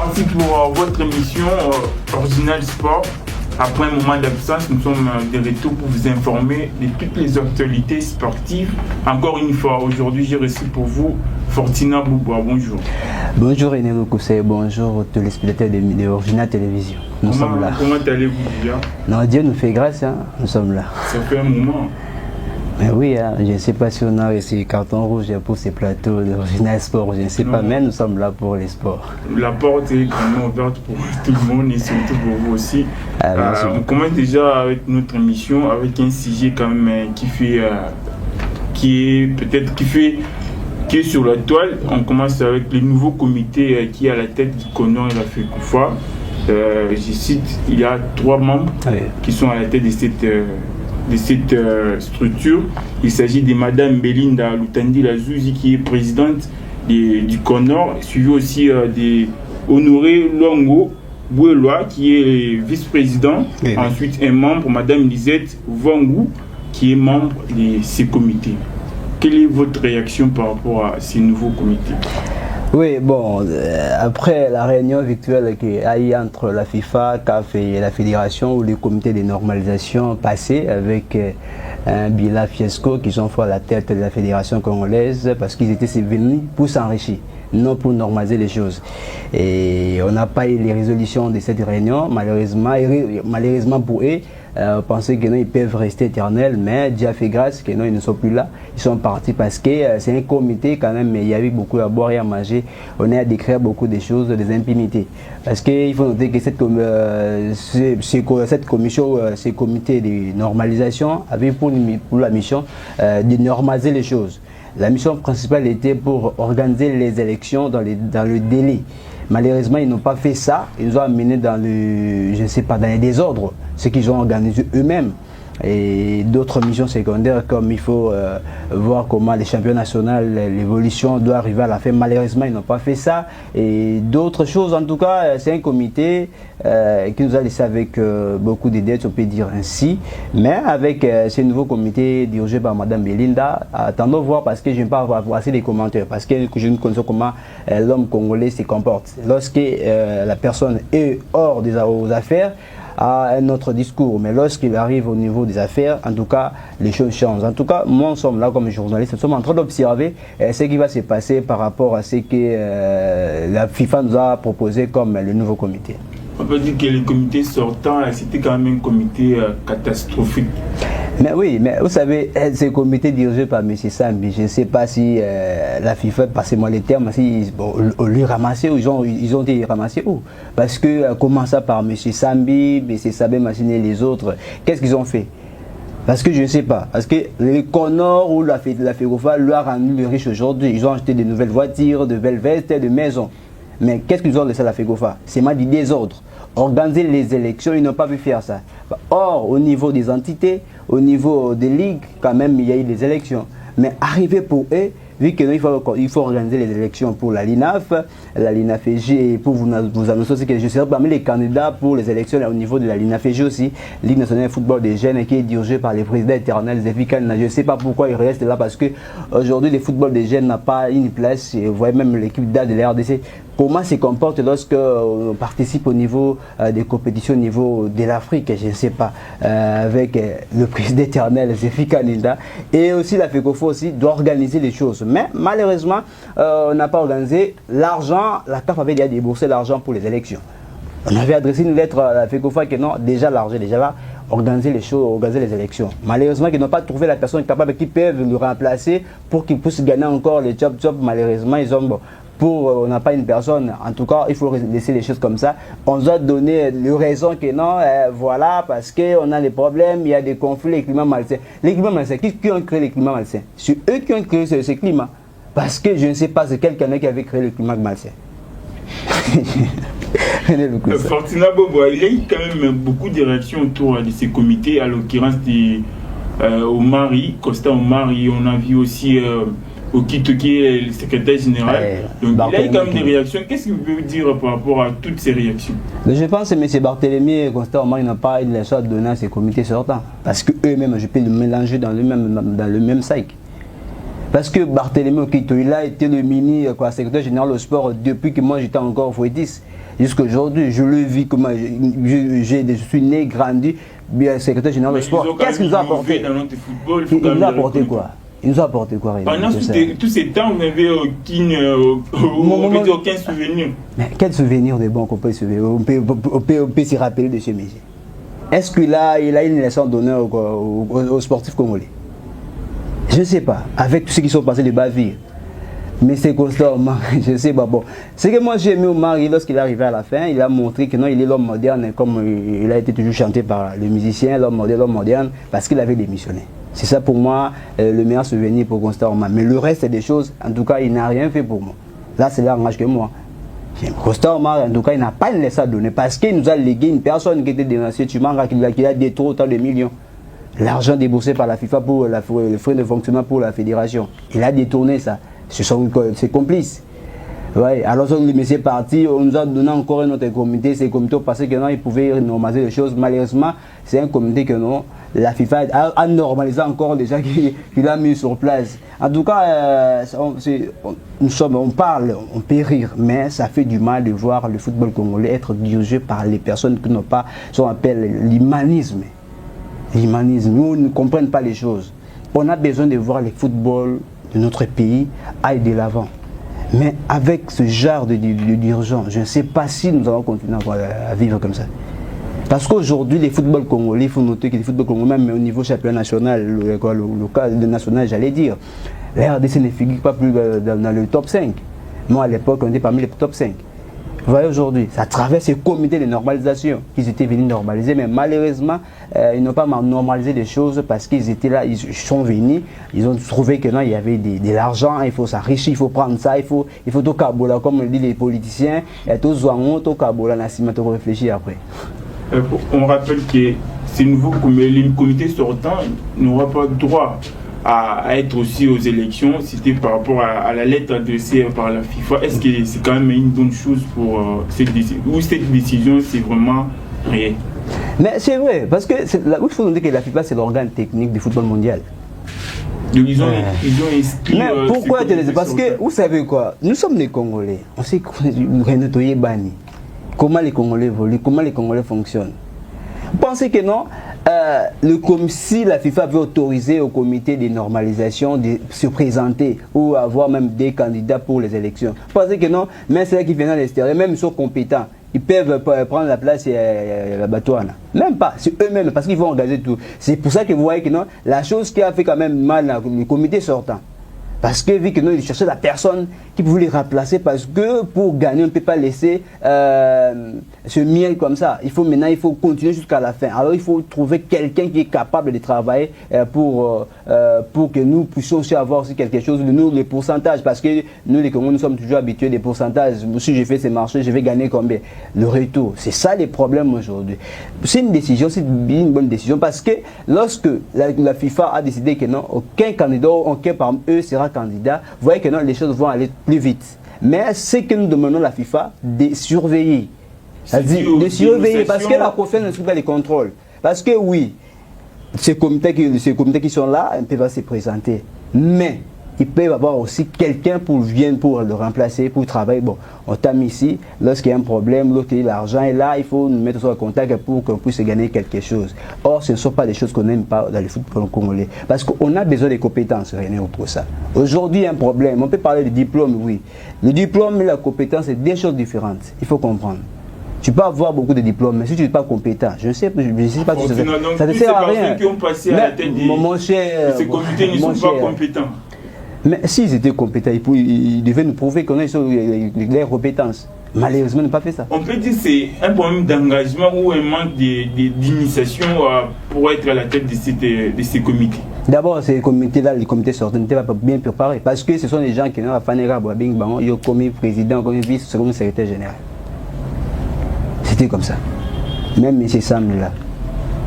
parti pour votre émission Original Sport. Après un moment d'absence, nous sommes de retour pour vous informer de toutes les actualités sportives. Encore une fois, aujourd'hui, j'ai reçu pour vous Fortina Bouboua. Bonjour. Bonjour René Roukousset, bonjour aux téléspectateurs de Original Télévision. Nous sommes là. Comment allez-vous déjà? Non, Dieu nous fait grâce, hein. Nous sommes là. Ça fait un moment. Mais oui, hein. Je ne sais pas si on a reçu carton rouge pour ces plateaux d'Original Sport, je ne sais pas, mais nous sommes là pour les sports. La porte est grandement ouverte pour tout le monde et surtout pour vous aussi. On commence déjà avec notre émission avec un sujet quand même qui est sur la toile. On commence avec le nouveau comité qui est à la tête du CONOR et la FECOFA. Je cite, il y a 3 membres qui sont à la tête de cette structure. Il s'agit de Madame Belinda Lutandi Lazouzi qui est présidente du CONOR, suivi aussi de Honoré Longo Boueloa qui est vice-président. Ensuite un membre, Madame Lisette Vangou, qui est membre de ces comités. Quelle est votre réaction par rapport à ces nouveaux comités? Oui, bon, après la réunion virtuelle qui a eu entre la FIFA, CAF et la fédération, ou le comité de normalisation passé avec Bila Fiesco qui sont à la tête de la fédération congolaise parce qu'ils étaient venus pour s'enrichir, non pour normaliser les choses. Et on n'a pas eu les résolutions de cette réunion, malheureusement pour eux. Penser que non, ils peuvent rester éternels, mais Dieu a fait grâce que non, ils ne sont plus là, ils sont partis parce que c'est un comité quand même, mais il y avait beaucoup à boire et à manger, on a à décrire beaucoup de choses, des impunités. Parce qu'il faut noter que cette commission, ces comités de normalisation avaient pour la mission de normaliser les choses. La mission principale était pour organiser les élections dans le délai. Malheureusement, ils n'ont pas fait ça. Ils nous ont amenés dans les désordres, ce qu'ils ont organisé eux-mêmes. Et d'autres missions secondaires, comme il faut voir comment les championnats nationaux, l'évolution doit arriver à la fin. Malheureusement, ils n'ont pas fait ça. Et d'autres choses, en tout cas, c'est un comité qui nous a laissé avec beaucoup de dettes, on peut dire ainsi. Mais avec ce nouveau comité dirigé par Madame Belinda, attendons voir parce que je ne vais pas avoir assez de commentaires. Parce que je ne connais pas comment l'homme congolais se comporte. Lorsque la personne est hors des affaires, à un autre discours, mais lorsqu'il arrive au niveau des affaires, en tout cas, les choses changent. En tout cas, moi, nous sommes là comme journalistes, nous sommes en train d'observer ce qui va se passer par rapport à ce que la FIFA nous a proposé comme le nouveau comité. On peut dire que le comité sortant, c'était quand même un comité catastrophique. Mais oui, mais vous savez, ce comité dirigé par M. Sambi, je ne sais pas si la FIFA, passez-moi les termes, si on lui ramassé ou ils ont été ramassés où? Parce que commençant par M. Sambi, M. Sabé Machine et les autres, qu'est-ce qu'ils ont fait? Parce que je ne sais pas. Parce que le CONOR ou la FECOFA lui a rendu riche aujourd'hui. Ils ont acheté de nouvelles voitures, de belles vestes, de maisons. Mais qu'est-ce qu'ils ont laissé à la FECOFA? C'est mal du désordre. Organiser les élections, ils n'ont pas pu faire ça. Or, au niveau des entités, au niveau des ligues, quand même, il y a eu des élections. Mais arriver pour eux, vu qu'il faut organiser les élections pour la LINAF EJ, et pour vous annoncer aussi que je serai parmi les candidats pour les élections au niveau de la LINAF EJ aussi, Ligue nationale de football des jeunes, qui est dirigée par le président éternel Zéfi Kanina. Je ne sais pas pourquoi il reste là, parce qu'aujourd'hui, le football des jeunes n'a pas une place. Vous voyez même l'équipe d'A de la RDC. Comment se comporte lorsque on participe au niveau des compétitions au niveau de l'Afrique, je ne sais pas, avec le président éternel Zéfi Kanina, et aussi la FECOFA aussi doit organiser les choses. Mais malheureusement, on n'a pas organisé l'argent. La CAF avait déjà déboursé l'argent pour les élections. On avait adressé une lettre à la FECOFA que non, déjà l'argent est déjà là, organiser les choses, organiser les élections. Malheureusement, ils n'ont pas trouvé la personne capable qui peut le remplacer pour qu'il puisse gagner encore le job. Malheureusement, ils ont on n'a pas une personne, en tout cas, il faut laisser les choses comme ça. On doit donner les raisons que non, voilà, parce qu'on a des problèmes, il y a des conflits, les climats malsains. Les climats malsains, qui ont créé les climats malsains? C'est eux qui ont créé ce climat. Parce que je ne sais pas, c'est quelqu'un qui avait créé le climat malsain. Fortina Bobo, il y a eu quand même beaucoup de réactions autour de ces comités, à l'occurrence Costa Omari, on a vu aussi Okito qui est le secrétaire général. Donc il y a eu quand même des réactions. Qu'est-ce que vous pouvez dire par rapport à toutes ces réactions? Je pense que M. Barthélemy et Constant Omar n'ont pas eu de leçon à donner à ces comités sortants. Parce qu'eux-mêmes, je peux les mélanger dans le même sac. Parce que Barthélémy Okito, il a été le secrétaire général au sport depuis que moi j'étais encore fouettiste. Jusqu'à aujourd'hui, je le vis comme je suis né, grandi, secrétaire général au sport. Qu'est-ce qu'il nous a apporté? Il nous a apporté quoi? Il nous a apporté quoi? Pendant tous ces temps, vous n'avez aucun souvenir. Mais quel souvenir de bon qu'on peut se on peut s'y rappeler de ce monsieur? Est-ce qu'il a une leçon d'honneur aux sportifs congolais? Je ne sais pas, avec tous ceux qui sont passés de Bavir. Mais c'est constant, je ne sais pas. Bon, ce que moi j'ai aimé Omar, lorsqu'il est arrivé à la fin, il a montré que non, il est l'homme moderne, comme il a été toujours chanté par le musicien, l'homme moderne, parce qu'il avait démissionné. C'est ça pour moi le meilleur souvenir pour Constant Omar. Mais le reste des choses, en tout cas, il n'a rien fait pour moi. Là, c'est l'arrangement que moi. Constant Omar, en tout cas, il n'a pas une leçon à donner parce qu'il nous a légué une personne qui était dénoncée, tu manques qu'il a détruit autant de millions. L'argent déboursé par la FIFA pour les frais de fonctionnement pour la fédération. Il a détourné ça. Ce sont ses complices. Ouais. Alors, le monsieur est parti, on nous a donné encore un autre comité. C'est comité parce que non, il pouvait normaliser les choses. Malheureusement, c'est un comité que non, la FIFA a normalisé encore déjà qu'il a mis sur place. En tout cas, on parle, on peut rire, mais ça fait du mal de voir le football congolais être dirigé par les personnes qui n'ont pas ce qu'on appelle l'humanisme. L'humanisme, nous ne comprenons pas les choses. On a besoin de voir le football de notre pays aille de l'avant. Mais avec ce genre de dirigeants, je ne sais pas si nous allons continuer à vivre comme ça. Parce qu'aujourd'hui, les footballs congolais, il faut noter que les footballs congolais, même au niveau championnat national, le national, j'allais dire, la RDC ne figure pas plus dans le top 5. Moi, à l'époque, on était parmi les top 5. Vous voyez aujourd'hui, ça traverse ce comité de normalisation qu'ils étaient venus normaliser, mais malheureusement, ils n'ont pas normalisé les choses parce qu'ils étaient là, ils sont venus, ils ont trouvé que non, il y avait de l'argent, il faut s'enrichir, il faut prendre ça, il faut tout cabola, comme le disent les politiciens, et tout zoangon, tout cabola, il faut réfléchir après. On rappelle que ces nouveaux comités sortants n'auront pas droit à être aussi aux élections, c'était par rapport à la lettre adressée par la FIFA. Est-ce que c'est quand même une bonne chose pour cette décision? Ou cette décision, c'est vraiment rien? Mais c'est vrai, parce que il faut noter que la FIFA, c'est l'organe technique du football mondial. Donc ils ont inscrit... Mais pourquoi parce que, vous savez quoi, nous sommes les Congolais, on sait comment les Congolais évoluent, comment les Congolais fonctionnent. Vous pensez que non, si la FIFA veut autoriser au comité de normalisation de se présenter ou avoir même des candidats pour les élections, vous pensez que non, mais c'est là qui viennent à l'extérieur, même ils sont compétents, ils peuvent prendre la place à Batouana. Même pas, c'est eux-mêmes, parce qu'ils vont organiser tout. C'est pour ça que vous voyez que non, la chose qui a fait quand même mal le comité sortant. Parce que vu que nous, ils cherchaient la personne qui pouvait les remplacer, parce que pour gagner, on ne peut pas laisser ce miel comme ça. Il faut continuer jusqu'à la fin. Alors il faut trouver quelqu'un qui est capable de travailler pour que nous puissions aussi avoir aussi quelque chose de nous, les pourcentages. Parce que nous, les Congolais, nous sommes toujours habitués des pourcentages. Si j'ai fait ces marchés, je vais gagner combien? Le retour. C'est ça les problèmes aujourd'hui. C'est une décision, c'est une bonne décision. Parce que lorsque la FIFA a décidé que non, aucun candidat, aucun parmi eux sera candidat, vous voyez que non, les choses vont aller plus vite. Mais c'est que nous demandons à la FIFA de surveiller. C'est-à-dire de surveiller, parce que la confiance ne suit pas les contrôles. Parce que oui, ces comités qui sont là, ils peuvent se présenter. Mais ils peuvent avoir aussi quelqu'un pour le remplacer, pour travailler. Bon, on t'a mis ici, lorsqu'il y a un problème, lorsqu'il y a l'argent est là, il faut nous mettre en contact pour qu'on puisse gagner quelque chose. Or, ce ne sont pas des choses qu'on n'aime pas dans le football congolais. Parce qu'on a besoin des compétences, René, pour ça. Aujourd'hui, il y a un problème. On peut parler de diplôme, oui. Le diplôme et la compétence, c'est deux choses différentes. Il faut comprendre. Tu peux avoir beaucoup de diplômes, mais si tu n'es pas compétent, je ne sais pas si ça ne sert à rien. Qui ont passé à la tête mon cher, ces comités ne sont pas compétents. Mais s'ils étaient compétents, ils devaient nous prouver qu'on a les compétences. Malheureusement, ils n'ont pas fait ça. On peut dire que c'est un problème d'engagement ou un manque d'initiation pour être à la tête de ces comités. D'abord, ces comités-là, les comités sortants n'étaient pas bien préparés. Parce que ce sont des gens qui n'ont pas ils ont commis président, commis vice, second secrétaire général. C'était comme ça. Même M. Sam là.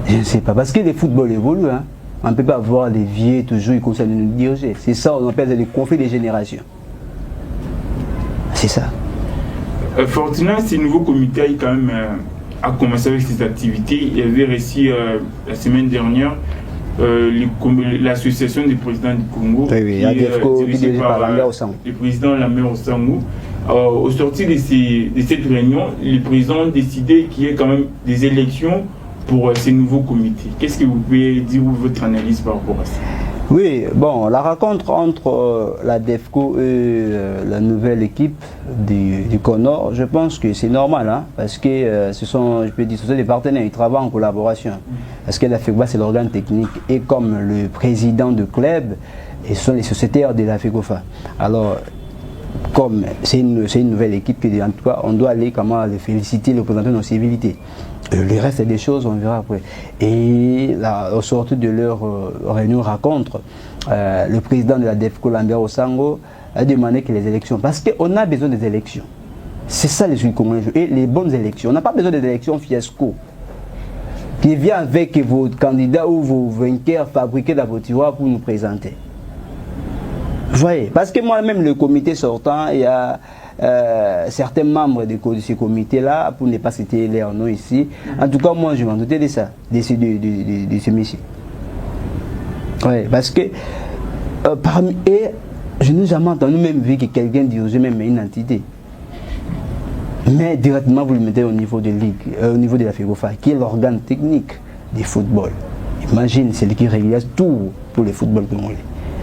Je ne sais pas. Parce que le football évolue. Hein. On ne peut pas avoir des vieux toujours, ils conseillent de nous diriger. C'est ça, on appelle les conflits des générations. C'est ça. Fortuna, ce nouveau comité a commencé avec ses activités. Il avait réussi la semaine dernière l'association des présidents du Congo, qui est dirigée par le président Lambert Ossangou. Au sortir de cette réunion, les présidents ont décidé qu'il y ait quand même des élections pour ces nouveaux comités. Qu'est-ce que vous pouvez dire, votre analyse par rapport à ça? Oui, bon, la rencontre entre la DEFCO et la nouvelle équipe du CONOR, je pense que c'est normal, hein, parce que ce sont des partenaires, ils travaillent en collaboration. Parce que la FECOFA, c'est l'organe technique, et comme le président du club, et ce sont les sociétaires de la FECOFA. Alors, comme c'est une nouvelle équipe, en tout cas, on doit aller comment les féliciter, les représenter nos civilités. Le reste des choses, on verra après. Et là, au sortir de leur réunion rencontre, le président de la DEFCO, Lambert Ossangou, a demandé que les élections, parce qu'on a besoin des élections. C'est ça les Sud-Congolais, et les bonnes élections. On n'a pas besoin des élections fiasco, qui viennent avec vos candidats ou vos vainqueurs fabriqués dans vos tiroirs pour nous présenter. Vous voyez, parce que moi-même, le comité sortant, il y a certains membres de ce comité-là, pour ne pas citer leur nom ici. En tout cas, moi, je m'en doutais de ça, de ce monsieur. Oui, parce que parmi eux, je n'ai jamais entendu même vu que quelqu'un dirigeait même une entité. Mais directement, vous le mettez au niveau de ligue, au niveau de la FECOFA, qui est l'organe technique du football. Imagine, c'est lui qui régule tout pour le football congolais.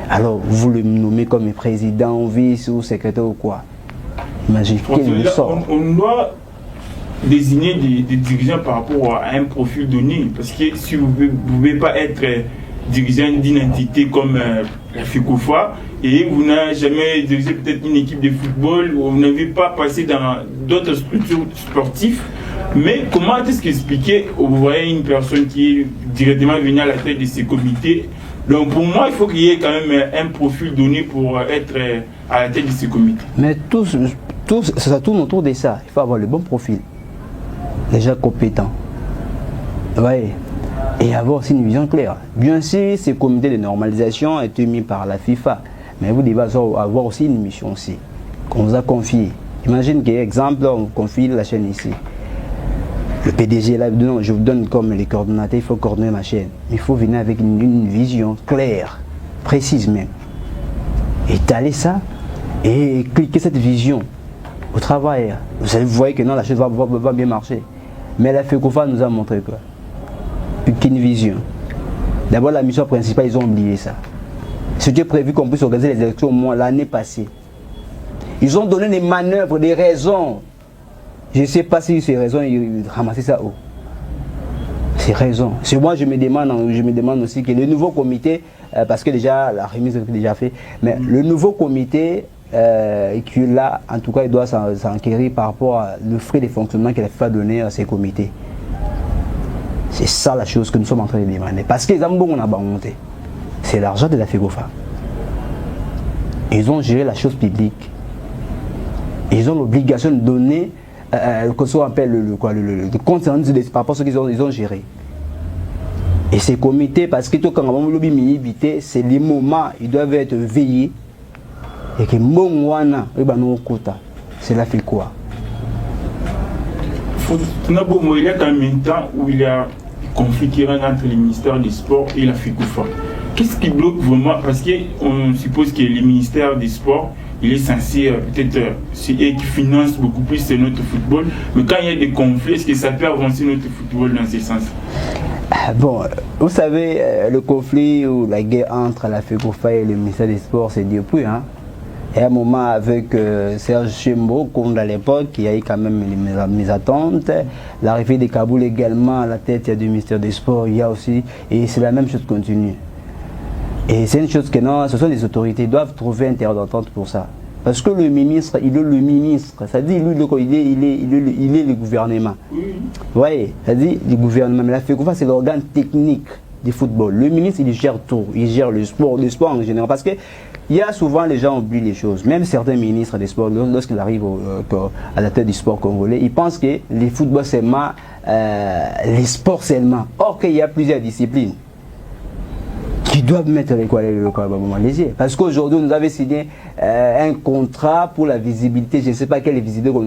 Alors, vous le nommez comme président, vice ou secrétaire ou quoi? Imagine, on doit désigner des dirigeants par rapport à un profil donné. Parce que si vous ne pouvez pas être dirigeant d'une entité comme la FECOFA et vous n'avez jamais dirigé peut-être une équipe de football ou vous n'avez pas passé dans d'autres structures sportives, mais comment est-ce qu'expliquer, vous voyez une personne qui est directement venue à la tête de ces comités? Donc pour moi, il faut qu'il y ait quand même un profil donné pour être à la tête de ces comités. Mais ça tourne autour de ça. Il faut avoir le bon profil, les gens compétents. Ouais. Et avoir aussi une vision claire. Bien sûr, ces comités de normalisation ont été mis par la FIFA. Mais vous devez avoir aussi une mission aussi, qu'on vous a confiée. Imagine qu'exemple, on confie la chaîne ici. Le PDG, là, je vous donne comme les coordonnateurs, il faut coordonner ma chaîne. Il faut venir avec une vision claire, précise même. Étaler ça et cliquer cette vision au travail. Vous voyez que non, la chose va bien marcher. Mais la FECOFA nous a montré quoi? Aucune vision. D'abord, la mission principale, ils ont oublié ça. C'était prévu qu'on puisse organiser les élections au moins l'année passée. Ils ont donné des manœuvres, des raisons. Je ne sais pas si ces raisons, ils ramassaient ça où. Ces raisons. C'est moi, je me demande aussi que le nouveau comité, parce que déjà, la remise est déjà faite, mais le nouveau comité, qui est là, en tout cas, il doit s'enquérir par rapport à le frais de fonctionnement qu'il a fait donner à ces comités. C'est ça la chose que nous sommes en train de demander. Parce que les Zambons, on a monté. C'est l'argent de la FECOFA. Ils ont géré la chose publique. Ils ont l'obligation de donner ce qu'on appelle le compte rendu par rapport à ce qu'ils ont géré. Et ces comités, parce que tout quand on a c'est les moments, ils doivent être veillés. Et que c'est la fait quoi? Il y a quand même un temps où il y a conflit qui règne entre le ministère des Sports et la FECOFA. Qu'est-ce qui bloque vraiment? Parce qu'on suppose que le ministère des Sports, il est censé peut-être, c'est eux qui finance beaucoup plus notre football, mais quand il y a des conflits, est-ce que ça peut avancer notre football dans ce sens? Bon, vous savez, le conflit ou la guerre entre la FECOFA et le ministère des Sports, c'est depuis, hein. Et à un moment avec Serge Chembo, comme à l'époque, il y a eu quand même mes attentes. L'arrivée de Kaboul également à la tête du ministère des Sports, il y a aussi, et c'est la même chose continue. Et c'est une chose que non, ce sont les autorités, ils doivent trouver un terrain d'entente pour ça. Parce que le ministre, il est le ministre, c'est-à-dire lui, il est le gouvernement. Vous voyez, c'est-à-dire le gouvernement, mais la FECOFA, c'est l'organe technique du football. Le ministre, il gère tout, il gère le sport en général. Parce que il y a souvent, les gens oublient les choses. Même certains ministres des sports, lorsqu'ils arrivent à la tête du sport congolais, ils pensent que les footballs seulement, les sports seulement. Or qu'il y a plusieurs disciplines qui doivent mettre les yeux. Parce qu'aujourd'hui, nous avons signé un contrat pour la visibilité. Je ne sais pas quelle visibilité on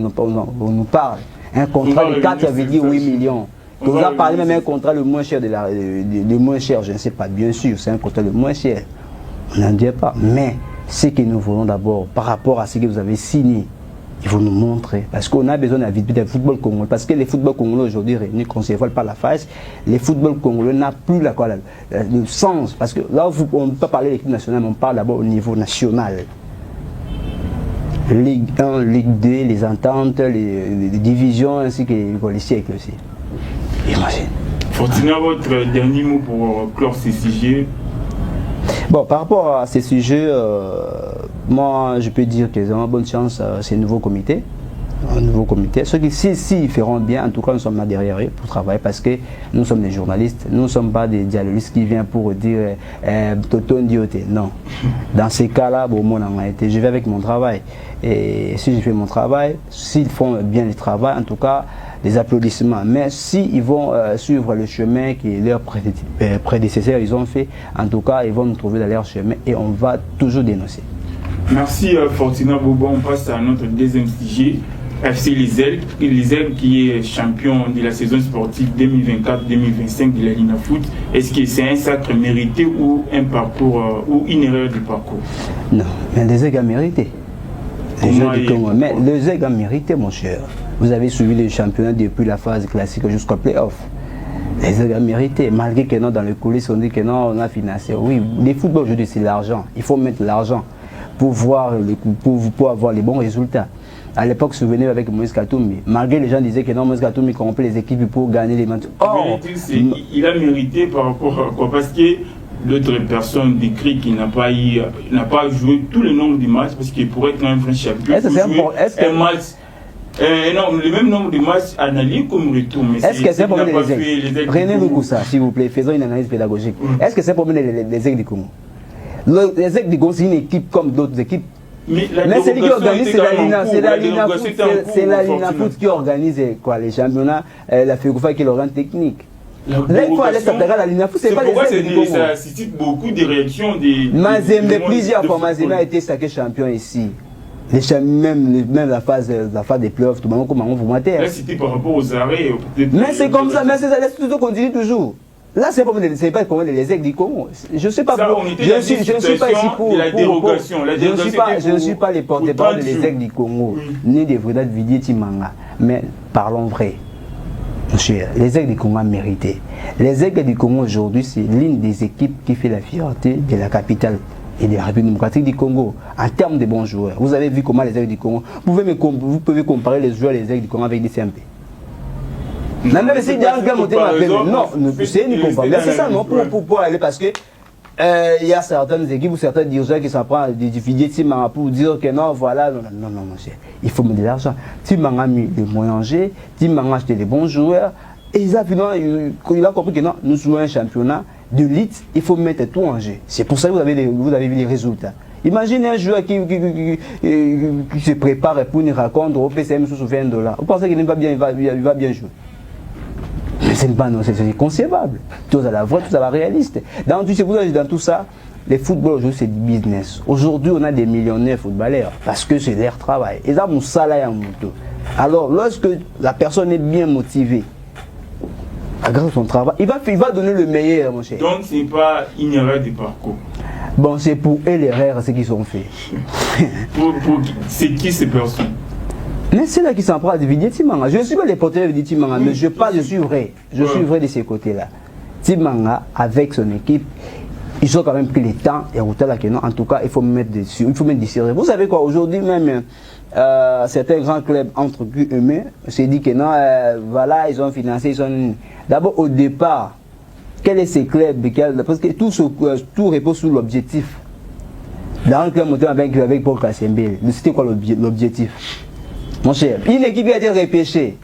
nous parle. Un contrat de 4,8 millions. Vous avez parlé même d'un contrat le moins cher le moins cher, je ne sais pas, bien sûr, c'est un contrat le moins cher. On n'en dit pas. Mais ce que nous voulons d'abord, par rapport à ce que vous avez signé, il faut nous montrer. Parce qu'on a besoin de la visibilité du football congolais. Parce que les football congolais aujourd'hui réunis, qu'on ne se voile pas la face, les football congolais n'a plus le sens. Parce que là, on ne peut pas parler de l'équipe nationale, mais on parle d'abord au niveau national. Ligue 1, Ligue 2, les ententes, les divisions, ainsi que les policiers aussi. Imagine. Fortina, votre dernier mot pour clore ces sujets? Bon, par rapport à ces sujets, moi je peux dire qu'ils ont bonne chance, c'est un nouveau comité. Ceux qui, s'ils feront bien, en tout cas nous sommes là derrière eux pour travailler parce que nous sommes des journalistes, nous ne sommes pas des dialoguistes qui viennent pour dire Toto Ndioté. Non. Dans ces cas-là, bon, je vais avec mon travail. Et si je fais mon travail, s'ils font bien le travail, en tout cas, des applaudissements. Mais s'ils vont suivre le chemin que leurs prédécesseurs ils ont fait, en tout cas, ils vont nous trouver dans leur chemin et on va toujours dénoncer. Merci Fortina Bobo. On passe à notre deuxième sujet. FC Les Aigles qui est champion de la saison sportive 2024-2025 de la Ligue Foot. Est-ce que c'est un sacre mérité ou un parcours ou une erreur de parcours? Non, mais les Aigles ont mérité. Mais les Aigles ont mérité, mon cher. Vous avez suivi le championnat depuis la phase classique jusqu'au play-off. Les Aigles ont mérité, malgré que non, dans les coulisses on dit que non, on a financé. Oui, les footballs aujourd'hui c'est l'argent. Il faut mettre l'argent pour avoir les bons résultats. À l'époque, souvenez avec Moïse Katoumi. Malgré les gens disaient que non, Moïse Katoumi complet les équipes pour gagner les matchs. Il a mérité par rapport à quoi? Parce que d'autres personnes décrivent qu'il n'a pas joué tout le nombre de matchs parce qu'il pourrait être un vrai champion. Un match. Non, le même nombre de matchs analysés comme retour. Est-ce que c'est un problème des Aigles? Prenez-nous pour ça, s'il vous plaît. Faisons une analyse pédagogique. Est-ce que c'est un problème des Aigles du Congo? Les Aigles du Congo, c'est une équipe comme d'autres équipes. Mais c'est lui qui organise, c'est la Lina Foot qui organise quoi, les championnats, la FECOFA qui est l'organe technique. Là, il faut aller s'attaquer à la Lina Foot, c'est pas les Aigles du Congo. Ça suscite beaucoup de réactions. Mazembe, plusieurs fois, Mazembe a été sacré champion ici. Même la phase des playoffs, tout le monde comment vous matez. Là, c'était par rapport aux arrêts. Mais c'est comme ça, mais ça continue toujours. Là, c'est pas comme les Aigles du Congo. Je ne sais pas pour. Je ne suis pas ici pour. Je ne suis pas les porte-parole des Aigles du Congo, ni des Vredat Vidier Timanga. Mais parlons vrai. Monsieur, les Aigles du Congo ont mérité. Les Aigles du Congo aujourd'hui, c'est l'une des équipes qui fait la fierté de la capitale et de la République démocratique du Congo en termes de bons joueurs. Vous avez vu comment les Aigles du Congo. Vous pouvez comparer les joueurs des Aigles du Congo avec des CMP. Non, mais c'est ça, non, pour aller parce que il y a certaines équipes ou certains dirigeants qui s'en prennent des difficultés Timanga pour dire que non, voilà, non, monsieur, il faut mettre de l'argent. Timanga a mis les moyens en jeu, Timanga a acheté les bons joueurs, et il a compris que non, nous jouons un championnat de l'élite, il faut mettre tout en jeu. C'est pour ça que vous avez vu les résultats. Imaginez un joueur qui se prépare pour une rencontre au PCM sous $20. Vous pensez qu'il n'est pas bien, il va bien jouer. Mais c'est inconcevable. Tout à la vraie, tout à la réaliste. Dans tout ça, les football aujourd'hui c'est du business. Aujourd'hui, on a des millionnaires footballeurs parce que c'est leur travail. Ils ont un salaire en moto. Alors, lorsque la personne est bien motivée, grâce à son travail, il va donner le meilleur, mon cher. Donc, ce n'est pas une erreur de parcours. Bon, c'est pour eux l'erreur, ce qu'ils ont fait. C'est qui ces personnes? Mais c'est là qui s'en prend de Vidier Timanga. Je ne suis pas les porteurs de Vidier Timanga, mais je suis vrai. Je suis vrai de ces côtés-là. Timanga, avec son équipe, ils ont quand même pris le temps et en tout cas, il faut mettre dessus. Il faut mettre des sérieux. Vous savez quoi, aujourd'hui même, certains grands clubs entre eux-mêmes se disent que non, voilà, ils ont financé. D'abord, au départ, quels sont ces clubs? Parce que tout repose sur l'objectif. Dans le club monté avec Paul Kassembele, c'était quoi l'objectif? Mon cher, une équipe a été repêchée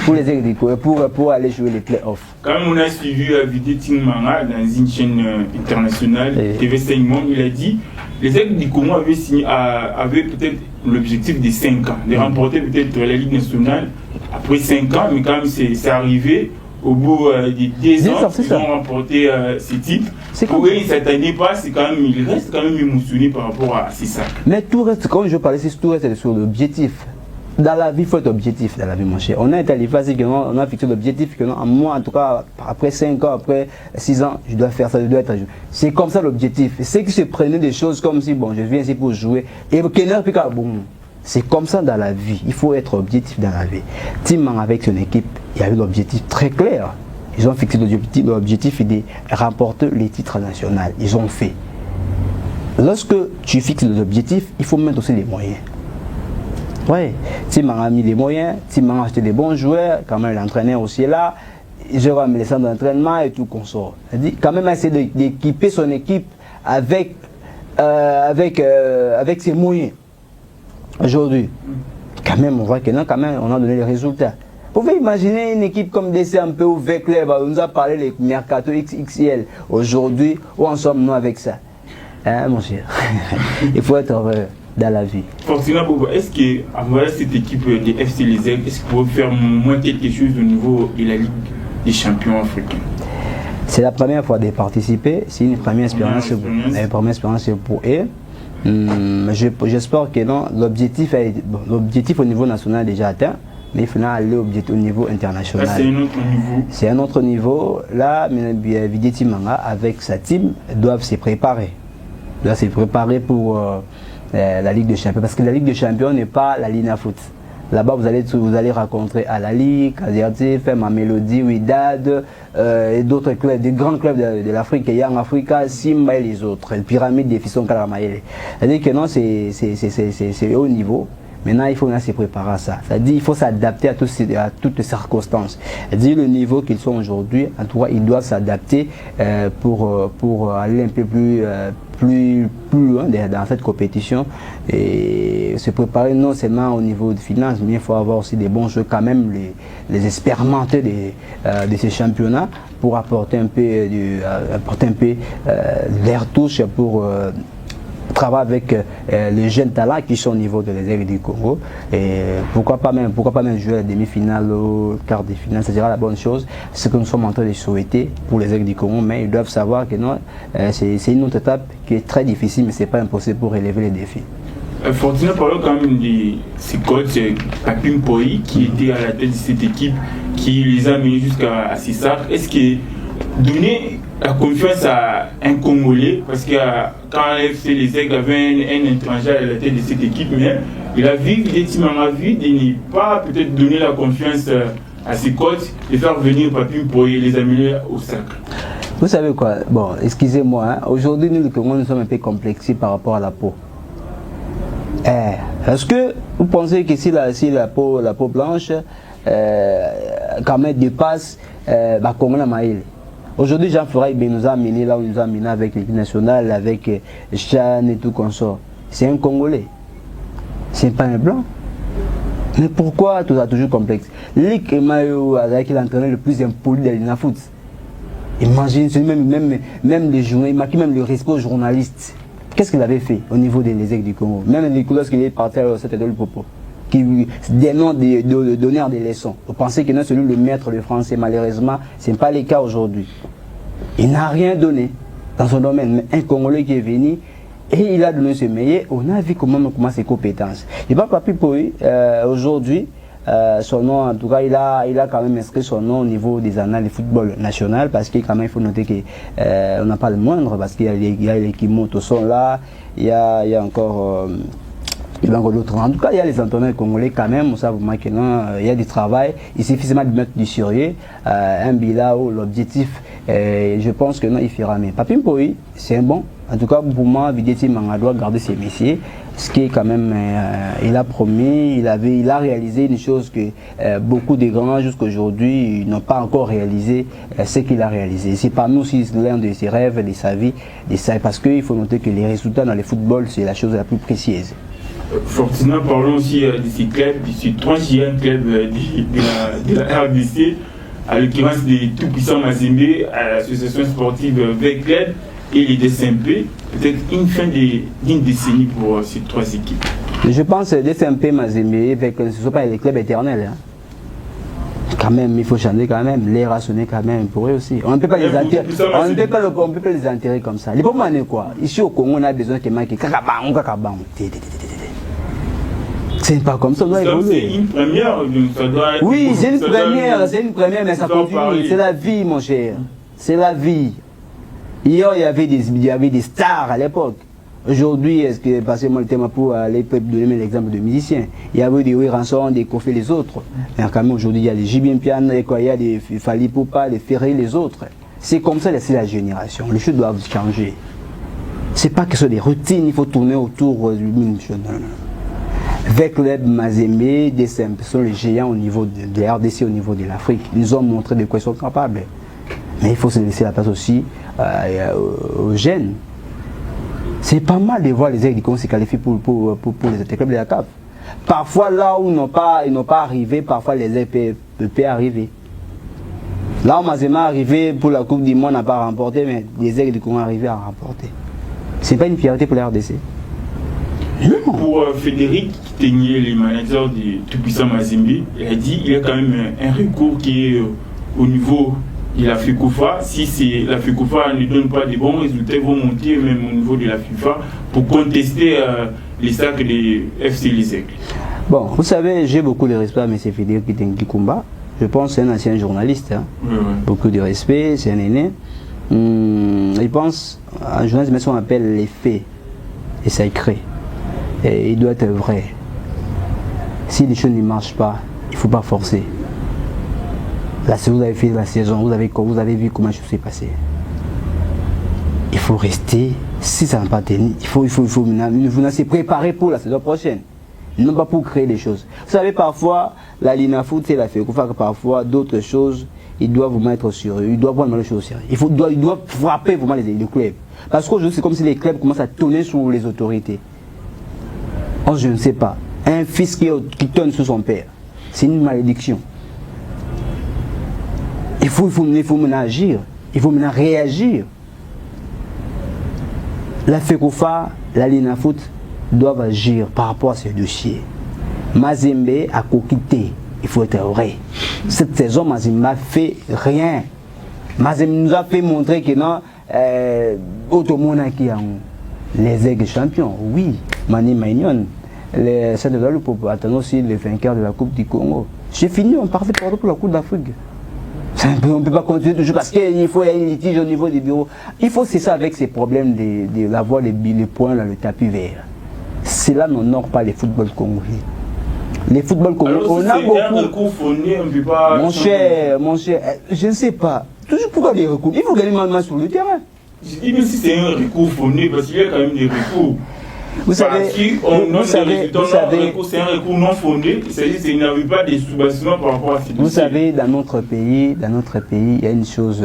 pour les Aigles du Congo pour aller jouer les playoffs. Quand on a suivi Vidier Timanga dans une chaîne internationale, TV5 Monde, il a dit les Aigles du Congo avaient peut-être l'objectif de 5 ans, de remporter peut-être la Ligue nationale après 5 ans, mais quand même c'est arrivé. Au bout des 10 ans, ils ont remporté ces titres. Pour eux, ils ne s'attendaient pas, ils restent quand même émotionnés par rapport à ces sacs. Mais tout reste, quand je parlais, tout reste sur l'objectif. Dans la vie, il faut être objectif dans la vie, mon cher. On a été à l'IFASI, on a fixé l'objectif que moi, en tout cas, après 5 ans, après 6 ans, je dois faire ça, je dois être à jouer. C'est comme ça l'objectif. C'est que se prenaient des choses comme si, bon, je viens ici pour jouer. Et c'est comme ça dans la vie. Il faut être objectif dans la vie. Timman, avec son équipe, il y a eu l'objectif très clair. Ils ont fixé l'objectif de remporter les titres nationaux. Ils ont fait. Lorsque tu fixes les objectifs, il faut mettre aussi les moyens. Oui, Timman a mis les moyens, Timman a acheté des bons joueurs, quand même l'entraîneur aussi est là, je ramène les centres d'entraînement et tout qu'on sort. Quand même essayer d'équiper son équipe avec ses moyens. Aujourd'hui, quand même on voit que non, quand même on a donné les résultats. Vous pouvez imaginer une équipe comme DC un peu ouvert, on nous a parlé des mercato XXL. Aujourd'hui, où en sommes-nous avec ça? Hein, mon cher? Il faut être heureux dans la vie. Forcément, est-ce que cette équipe des FC Les Aigles, est-ce qu'il peut faire moins quelque chose au niveau de la Ligue des champions africains? C'est la première fois de participer, c'est une première expérience pour eux. J'espère que non, l'objectif au niveau national est déjà atteint, mais il faut aller au niveau international. C'est un autre niveau. C'est un autre niveau. Là, Videti Manga, avec sa team, doivent se préparer. Pour la Ligue des Champions. Parce que la Ligue des Champions n'est pas la Ligue à foot. Là-bas, vous allez rencontrer Al-Ali, Kazertif, Mamelodi, Wydad, et d'autres clubs, des grands clubs de l'Afrique, Young Africa, Simba et les autres, le Pyramide des Fisson Kalamaele. C'est-à-dire que non, c'est haut niveau. Maintenant, il faut se préparer à ça. C'est-à-dire qu'il faut s'adapter à toutes les circonstances. C'est-à-dire le niveau qu'ils sont aujourd'hui, en tout cas, ils doivent s'adapter pour aller un peu plus loin dans cette compétition et se préparer non seulement au niveau de finances, mais il faut avoir aussi des bons jeux quand même, les expérimenter de ces championnats pour apporter un peu l'air touche pour travailler avec les jeunes talents qui sont au niveau de les Aigles du Congo et pourquoi pas même jouer la demi-finale ou quart de finale, ça sera la bonne chose. Ce que nous sommes en train de souhaiter pour les Aigles du Congo, mais ils doivent savoir que non, c'est une autre étape qui est très difficile, mais c'est pas impossible pour relever les défis. Fortuna, parlons quand même de ces coachs, Papim Poi qui était à la tête de cette équipe qui les a menés jusqu'à Sissar. Est-ce que donner la confiance à un Congolais, parce que quand FC Les Aigles avait un étranger à la tête de cette équipe, mais il a vu, de ne pas peut-être donner la confiance à ses coachs, de faire venir Papim pour les amener au sacre. Vous savez quoi? Bon, excusez-moi, hein? Aujourd'hui nous, le Congo, nous sommes un peu complexés par rapport à la peau. Est-ce que vous pensez que si la peau blanche, quand même dépasse Congo la Maïle? Aujourd'hui, Jean Furaï nous a amené là où nous a amené avec l'équipe nationale, avec Chan et tout consort. C'est un Congolais. C'est pas un blanc. Mais pourquoi tout ça toujours complexe? Lick Mayo, avec l'entraîneur le plus impoli de l'INAFOOT. Imagine, même les journalistes, même le respect aux journalistes. Qu'est-ce qu'il avait fait au niveau des Aigles du Congo? Même lorsqu'il est parti à cette école Popo, qui dénonce de donner des leçons. Vous pensez que non, celui le maître de français, malheureusement, ce n'est pas le cas aujourd'hui. Il n'a rien donné dans son domaine. Mais un Congolais qui est venu et il a donné ce meilleur, on a vu comment ses compétences. Et pas Papi Poi, aujourd'hui, son nom, en tout cas, il a quand même inscrit son nom au niveau des annales du football national parce qu'il quand même, il faut noter qu'on n'a pas le moindre parce qu'il y a les qui montent au son là, il y a encore d'autres. En tout cas, il y a les entraîneurs congolais quand même, on sait vraiment qu'il y a du travail, il suffit seulement de mettre du sérieux, un bilan où l'objectif, je pense que non, il fera mieux. Papim Poi, c'est un bon. En tout cas, pour moi, Videti Manga doit garder ses messieurs. Ce qui est quand même, il a promis, il a réalisé une chose que beaucoup de grands jusqu'à aujourd'hui n'ont pas encore réalisé, ce qu'il a réalisé. C'est parmi nous aussi l'un de ses rêves, de sa vie, parce qu'il faut noter que les résultats dans le football, c'est la chose la plus précieuse. Forcément, parlons aussi de ces clubs, de ces 3 giants clubs de la RDC, à l'occurrence des tout-puissants Mazembe, à l'association sportive Vec Club et les DSMP, peut-être une fin d'une décennie pour ces 3 équipes. Je pense que DSMP, Mazembe, Vec, ce ne sont pas les clubs éternels. Hein. Quand même, il faut changer quand même, les rationner quand même pour eux aussi. On ne peut pas les enterrer, on ne peut pas les enterrer comme ça. Les pauvres quoi. Ici au Congo, on a besoin qu'ils marquent kakabang. C'est pas comme ça, doit évoluer. C'est une première, ça doit être... Oui, c'est une première, mais ça continue. C'est la vie, mon cher. C'est la vie. Hier, il y avait des stars à l'époque. Aujourd'hui, est-ce que, parce que moi, le thème pour aller donner l'exemple de musiciens, il y avait des Ranson, des Kofi, les autres. Et quand même, aujourd'hui, il y a les Jibin Piano, il y a des Fali Poupa, les Ferré, les autres. C'est comme ça, c'est la génération. Les choses doivent changer. C'est pas que ce sont des routines, il faut tourner autour du même chose. Non, non. Vecleb, Mazembe, des simples sont les géants au niveau de la RDC, au niveau de l'Afrique. Ils ont montré de quoi ils sont capables. Mais il faut se laisser la place aussi aux jeunes. C'est pas mal de voir les aigles qui se qualifient pour les clubs de la CAF. Parfois, là où ils n'ont pas arrivé, parfois les aigles peuvent arriver. Là où Mazema est arrivé pour la Coupe du Monde n'a pas remporté, mais les aigles qui ont arrivé à remporter. C'est pas une fierté pour la RDC. Non. Pour Frédéric Teignier, le manager de Tout-Puissant Mazembe, il a dit qu'il y a quand même un recours qui est au niveau de la FECOFA. Si la FECOFA ne donne pas de bons résultats, ils vont monter même au niveau de la FIFA pour contester les sacs des FC Les Aigles. Bon, vous savez, j'ai beaucoup de respect à M. Frédéric Teignier. Je pense que c'est un ancien journaliste. Hein. Oui. Beaucoup de respect, c'est un aîné. Il pense, en journaliste, on appelle les faits. Et ça crée. Et il doit être vrai. Si les choses ne marchent pas, il ne faut pas forcer. Là, si vous avez fait la saison, vous avez vu comment ça s'est passé. Il faut rester. Si ça n'a pas tenu, il faut se préparer pour la saison prochaine. Non pas pour créer des choses. Vous savez, parfois, la Lina Foot, c'est la FECOFA, parfois, d'autres choses, ils doivent vous mettre sur eux. Ils doivent prendre les choses au sérieux. Ils doivent frapper vraiment les clubs. Parce qu'aujourd'hui, c'est comme si les clubs commencent à tourner sur les autorités. Je ne sais pas. Un fils qui tourne sur son père, c'est une malédiction. Il faut maintenant agir. Il faut maintenant réagir. La FECOFA, la Lina Foot doivent agir par rapport à ce dossier. Mazembe a coquité. Il faut être vrai. Cette saison, Mazembe n'a fait rien. Mazembe nous a fait montrer que non, les aigles champions, oui, Mani Magnon, les Sénégalais pour attendre aussi les vainqueurs de la Coupe du Congo. J'ai fini, on partait pour la Coupe d'Afrique. On ne peut pas continuer toujours parce qu'il faut un litige au niveau des bureaux. Il faut cesser avec ces problèmes d'avoir les points dans le tapis vert. Cela n'honore pas les footballs congolais. Les footballs congolais, on a beaucoup. Mon cher, je ne sais pas. Toujours pourquoi des recours. Il faut gagner maintenant sur le terrain. Je dis même si c'est un recours fondé, parce qu'il y a quand même des recours. Vous savez, c'est un recours non fondé, c'est-à-dire qu'il n'y avait pas de sous-bassements par rapport à ces dossiers. Vous savez, dans notre pays, il y a une chose,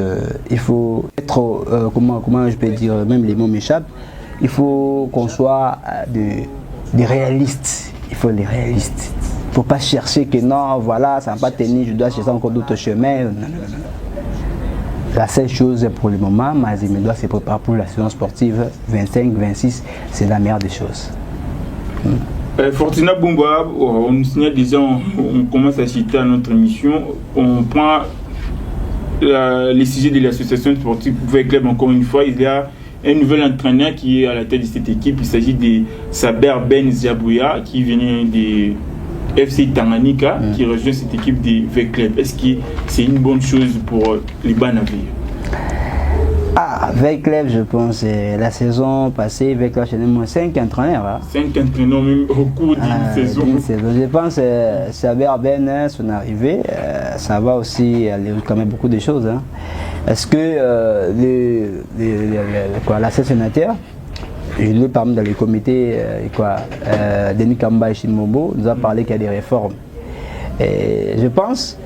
il faut être, comment je peux dire, même les mots m'échappent, il faut qu'on soit des réalistes. Il faut des réalistes. Il ne faut pas chercher que non, voilà, ça n'a pas tenu, je dois chercher encore d'autres chemins. Non. La seule chose pour le moment, Mazembe doit se préparer pour la saison sportive 25-26, c'est la meilleure des choses. Fortuna Bumba, on nous signale déjà, on commence à citer à notre émission, on prend les sujets de l'association sportive Vecleb encore une fois, il y a un nouvel entraîneur qui est à la tête de cette équipe, il s'agit de Saber Ben Ziabouya qui vient de FC Tanganyika qui rejoint cette équipe de Vecleb. Est-ce que c'est une bonne chose pour les Banavir? Vecleb, je pense, la saison passée, Vecleb a moins 5 entraîneurs. Hein. 5 entraîneurs même au cours d'une saison. Je pense que Saber Ben, son arrivée, ça va aussi aller quand même beaucoup de choses. Hein. Est-ce que l'association sénateur, je l'ai parmi dans le comité, Denis Kamba et Chimombo nous a parlé qu'il y a des réformes. Et je pense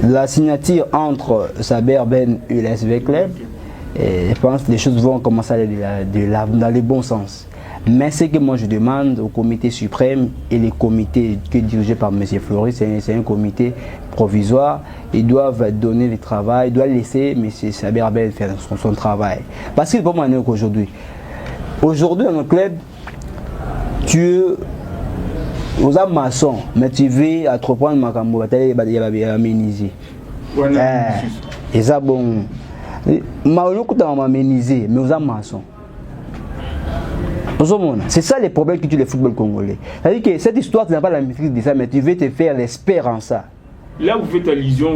la signature entre Saber Ben et l'AS Vecleb, je pense que les choses vont commencer à aller dans le bon sens. Mais ce que moi je demande au comité suprême et les comités qui sont dirigés par M. Floris, c'est un comité provisoire. Ils doivent donner le travail, ils doivent laisser M. Saber Ben faire son travail. Parce que pour moi, aujourd'hui, dans le club, tu es aux maçons, mais tu veux entreprendre ma cambo, tu vas améniser. Et ça, bon. Mais aux maçons. C'est ça les problèmes que tu les football congolais. C'est-à-dire que cette histoire, tu n'as pas la maîtrise de ça, mais tu veux te faire l'expert en ça. Là, vous faites allusion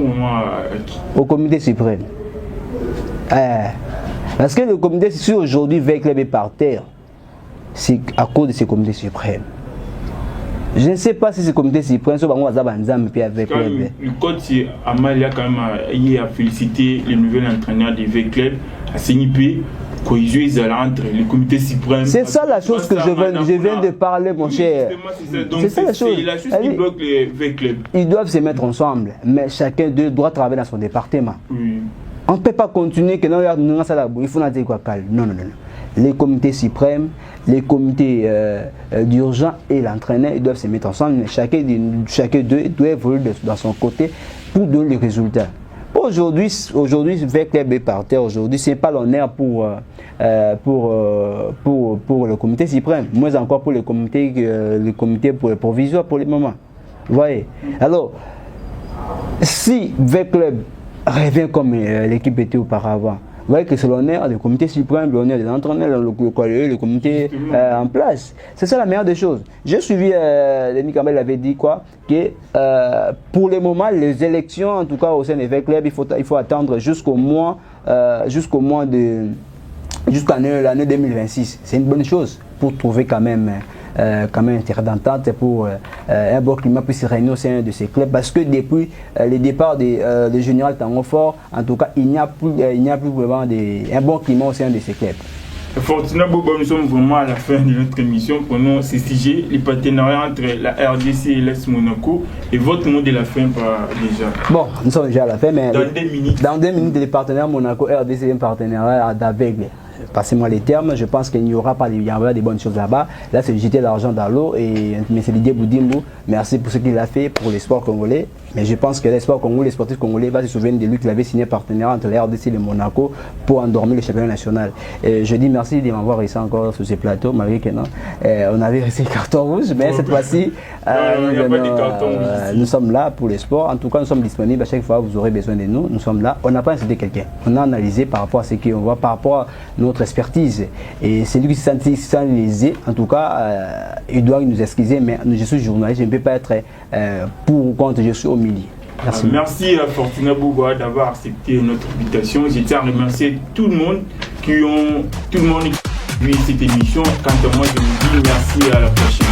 au comité suprême. Parce que le comité, si aujourd'hui Vecleb est par terre, c'est à cause de ce comité suprême. Je ne sais pas si ce comité suprême, le code, c'est Amalia quand même a félicité le nouvel entraîneur de Vecleb à CNIP. Entre les comités suprêmes. C'est ça la chose que je viens de parler, mon cher. C'est ça la chose. La chose qui bloque les Vecleb. Ils doivent se mettre ensemble, mais chacun d'eux doit travailler dans son département. Oui. On ne peut pas continuer que non, il faut dire quoi calme. Non. Les comités suprêmes, les comités d'urgence et l'entraîneur, ils doivent se mettre ensemble, mais chacun d'eux doit évoluer dans son côté pour donner les résultats. Aujourd'hui, Vecleb est par terre. Aujourd'hui, ce n'est pas l'honneur pour le comité suprême. Moins encore pour le comité provisoire pour le moment. Vous voyez. Alors, si Vecleb revient comme l'équipe était auparavant, vous voyez que c'est l'honneur du comité suprême, l'honneur des entraîneurs, le comité en place. C'est ça la meilleure des choses. J'ai suivi, Denis Campbell avait dit quoi, que pour le moment, les élections, en tout cas au sein des Vecleb, il faut attendre jusqu'à l'année 2026. C'est une bonne chose pour trouver quand même un terrain d'entente pour un bon climat puisse régner au sein de ces clubs, parce que depuis le départ de Général Tango Fort, en tout cas, il n'y a plus vraiment un bon climat au sein de ces clubs. Fortuna Bobo, nous sommes vraiment à la fin de notre émission. Prenons ces sujets, les partenariats entre la RDC et l'Est Monaco, et votre mot de la fin déjà. Bon, nous sommes déjà à la fin, mais dans 2 minutes, les partenaires Monaco RDC est un partenariat d'aveugle. Passez-moi les termes, je pense qu'il n'y aura pas des bonnes choses là-bas. Là, c'est jeter l'argent dans l'eau. Mais c'est Didier Boudimbo, merci pour ce qu'il a fait pour l'espoir congolais. Mais je pense que l'espoir congolais, les sportifs congolais va se souvenir de lui qu'il avait signé un partenariat entre la RDC et le Monaco pour endormir le championnat national. Et je dis merci de m'avoir reçu encore sur ce plateau, malgré que non, on avait reçu le carton rouge, mais cette fois-ci, nous sommes là pour les sports. En tout cas, nous sommes disponibles à chaque fois que vous aurez besoin de nous. Nous sommes là. On n'a pas incité quelqu'un. On a analysé par rapport à ce qu'on voit, par rapport à notre expertise. Et c'est lui qui s'est lésé. En tout cas, il doit nous excuser, mais je suis journaliste, je ne peux pas être pour ou contre, je suis au milieu. Merci. Merci à Fortuna Bouba d'avoir accepté notre invitation. Je tiens à remercier tout le monde qui vu cette émission. Quant à moi, je vous dis merci, à la prochaine.